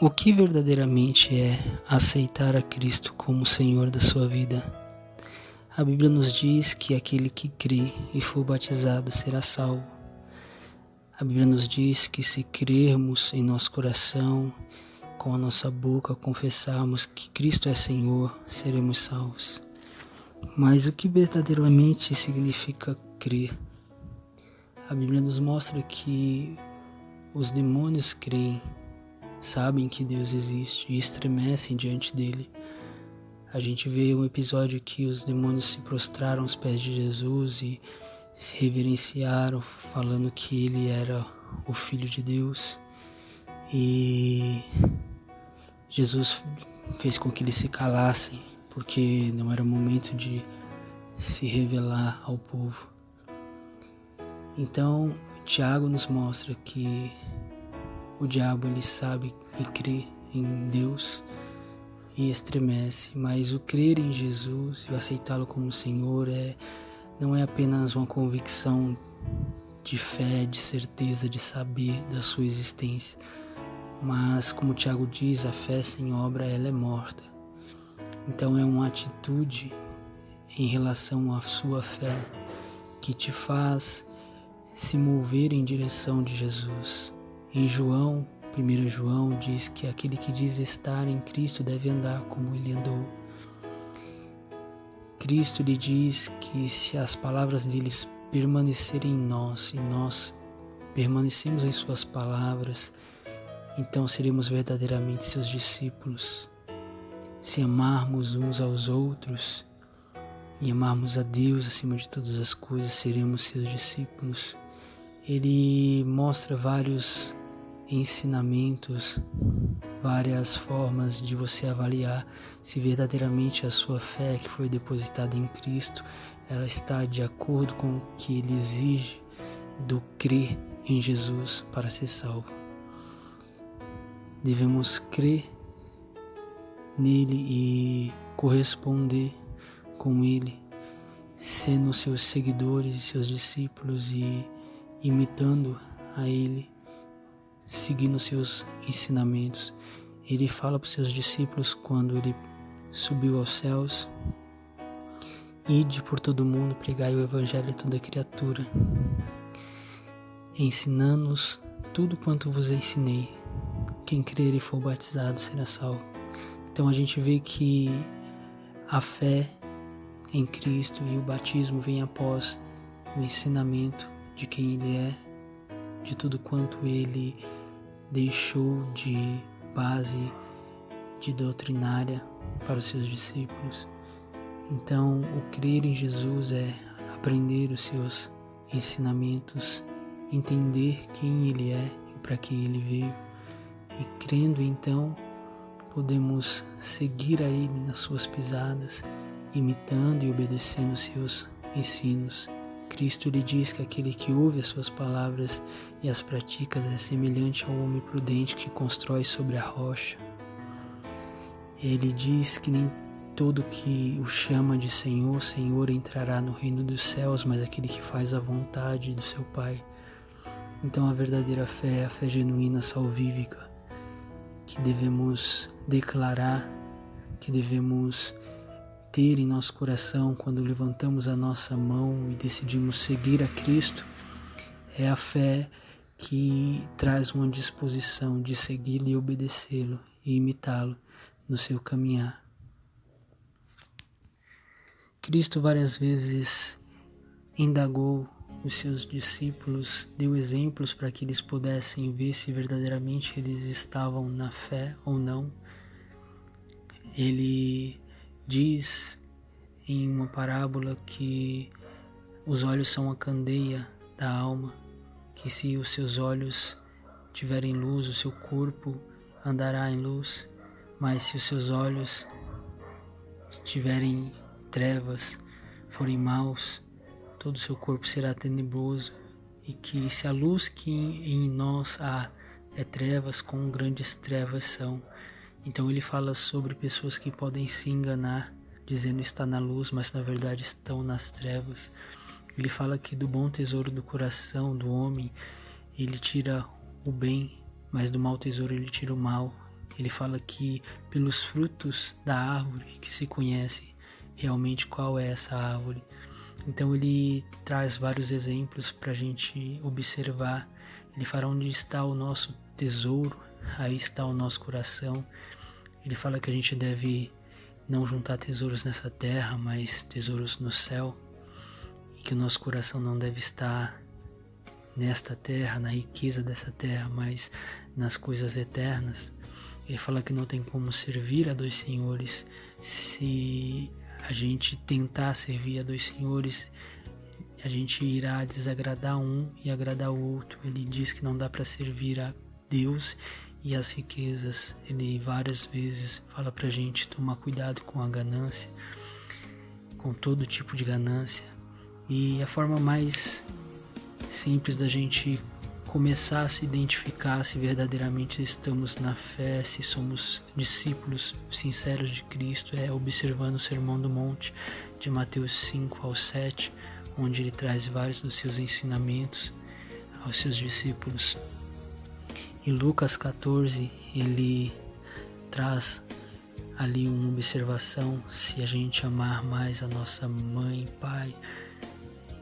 O que verdadeiramente é aceitar a Cristo como Senhor da sua vida? A Bíblia nos diz que aquele que crê e for batizado será salvo. A Bíblia nos diz que se crermos em nosso coração, com a nossa boca confessarmos que Cristo é Senhor, seremos salvos. Mas o que verdadeiramente significa crer? A Bíblia nos mostra que os demônios creem, sabem que Deus existe e estremecem diante dele. A gente vê um episódio que os demônios se prostraram aos pés de Jesus e se reverenciaram, falando que ele era o Filho de Deus. E Jesus fez com que eles se calassem, porque não era momento de se revelar ao povo. Então, Tiago nos mostra que o diabo ele sabe e crê em Deus e estremece, mas o crer em Jesus e o aceitá-lo como Senhor não é apenas uma convicção de fé, de certeza, de saber da sua existência, mas como Tiago diz, a fé sem obra ela é morta. Então é uma atitude em relação à sua fé que te faz se mover em direção de Jesus. Em João, 1 João diz que aquele que diz estar em Cristo deve andar como ele andou. Cristo lhe diz que se as palavras deles permanecerem em nós e nós permanecemos em suas palavras, então seremos verdadeiramente seus discípulos. Se amarmos uns aos outros e amarmos a Deus acima de todas as coisas, seremos seus discípulos. Ele mostra vários ensinamentos, várias formas de você avaliar se verdadeiramente a sua fé que foi depositada em Cristo, ela está de acordo com o que ele exige do crer em Jesus para ser salvo. Devemos crer nele e corresponder com ele, sendo seus seguidores e seus discípulos e imitando a ele, seguindo seus ensinamentos. Ele fala para os seus discípulos quando ele subiu aos céus: ide por todo mundo, pregai o evangelho a toda criatura, ensinando-os tudo quanto vos ensinei. Quem crer e for batizado será salvo. Então a gente vê que a fé em Cristo e o batismo vem após o ensinamento de quem ele é, de tudo quanto ele deixou de base, de doutrinária para os seus discípulos. Então, o crer em Jesus é aprender os seus ensinamentos, entender quem ele é e para quem ele veio. E crendo, então, podemos seguir a ele nas suas pisadas, imitando e obedecendo os seus ensinos. Cristo lhe diz que aquele que ouve as suas palavras e as pratica é semelhante ao homem prudente que constrói sobre a rocha. Ele diz que nem todo que o chama de Senhor, Senhor entrará no reino dos céus, mas aquele que faz a vontade do seu Pai. Então a verdadeira fé é a fé genuína, salvífica, que devemos declarar, que devemos ter em nosso coração quando levantamos a nossa mão e decidimos seguir a Cristo. É a fé que traz uma disposição de segui-lo e obedecê-lo e imitá-lo no seu caminhar. Cristo várias vezes indagou os seus discípulos, deu exemplos para que eles pudessem ver se verdadeiramente eles estavam na fé ou não. Ele diz em uma parábola que os olhos são a candeia da alma, que se os seus olhos tiverem luz, o seu corpo andará em luz, mas se os seus olhos tiverem trevas, forem maus, todo o seu corpo será tenebroso, e que se a luz que em nós há é trevas, quão grandes trevas são. Então ele fala sobre pessoas que podem se enganar, dizendo estar na luz, mas na verdade estão nas trevas. Ele fala que do bom tesouro do coração do homem, ele tira o bem, mas do mau tesouro ele tira o mal. ele fala que pelos frutos da árvore que se conhece realmente qual é essa árvore. Então ele traz vários exemplos para a gente observar. Ele fala onde está o nosso tesouro, aí está o nosso coração. Ele fala que a gente deve não juntar tesouros nessa terra, mas tesouros no céu. E que o nosso coração não deve estar nesta terra, na riqueza dessa terra, mas nas coisas eternas. Ele fala que não tem como servir a dois senhores. Se a gente tentar servir a dois senhores, a gente irá desagradar um e agradar o outro. Ele diz que não dá para servir a Deus e as riquezas. Ele várias vezes fala pra gente tomar cuidado com a ganância, com todo tipo de ganância. E a forma mais simples da gente começar a se identificar se verdadeiramente estamos na fé, se somos discípulos sinceros de Cristo, é observando o Sermão do Monte de Mateus 5 ao 7, onde ele traz vários dos seus ensinamentos aos seus discípulos. Em Lucas 14, ele traz ali uma observação: se a gente amar mais a nossa mãe, pai,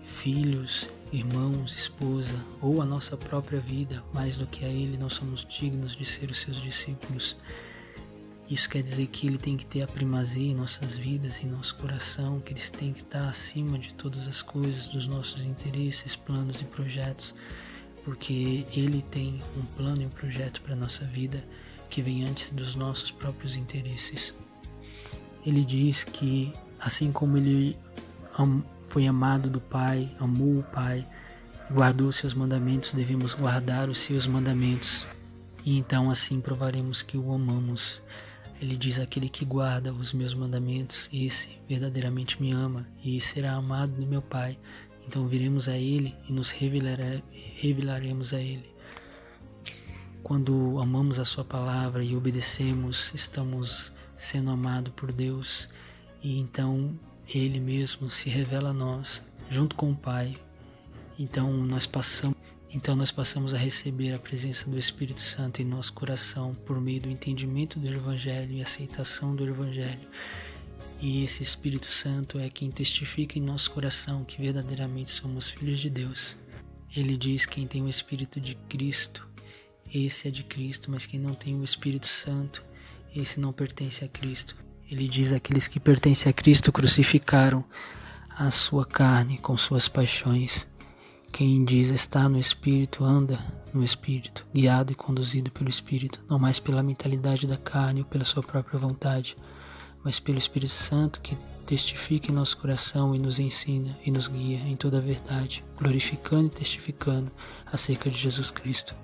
filhos, irmãos, esposa ou a nossa própria vida mais do que a ele, não somos dignos de ser os seus discípulos. Isso quer dizer que ele tem que ter a primazia em nossas vidas, em nosso coração, que ele tem que estar acima de todas as coisas, dos nossos interesses, planos e projetos, porque ele tem um plano e um projeto para a nossa vida que vem antes dos nossos próprios interesses. Ele diz que assim como ele foi amado do Pai, amou o Pai, guardou os seus mandamentos, devemos guardar os seus mandamentos. E então assim provaremos que o amamos. Ele diz: aquele que guarda os meus mandamentos, esse verdadeiramente me ama e será amado do meu Pai. Então viremos a ele e nos revelaremos a ele. Quando amamos a sua palavra e obedecemos, estamos sendo amados por Deus, e então ele mesmo se revela a nós, junto com o Pai. Então nós passamos a receber a presença do Espírito Santo em nosso coração por meio do entendimento do Evangelho e aceitação do Evangelho. E esse Espírito Santo é quem testifica em nosso coração que verdadeiramente somos filhos de Deus. Ele diz: quem tem o Espírito de Cristo, esse é de Cristo, mas quem não tem o Espírito Santo, esse não pertence a Cristo. Ele diz: aqueles que pertencem a Cristo crucificaram a sua carne com suas paixões. Quem diz estar no Espírito, anda no Espírito, guiado e conduzido pelo Espírito, não mais pela mentalidade da carne ou pela sua própria vontade, mas pelo Espírito Santo que testifica em nosso coração e nos ensina e nos guia em toda a verdade, glorificando e testificando acerca de Jesus Cristo.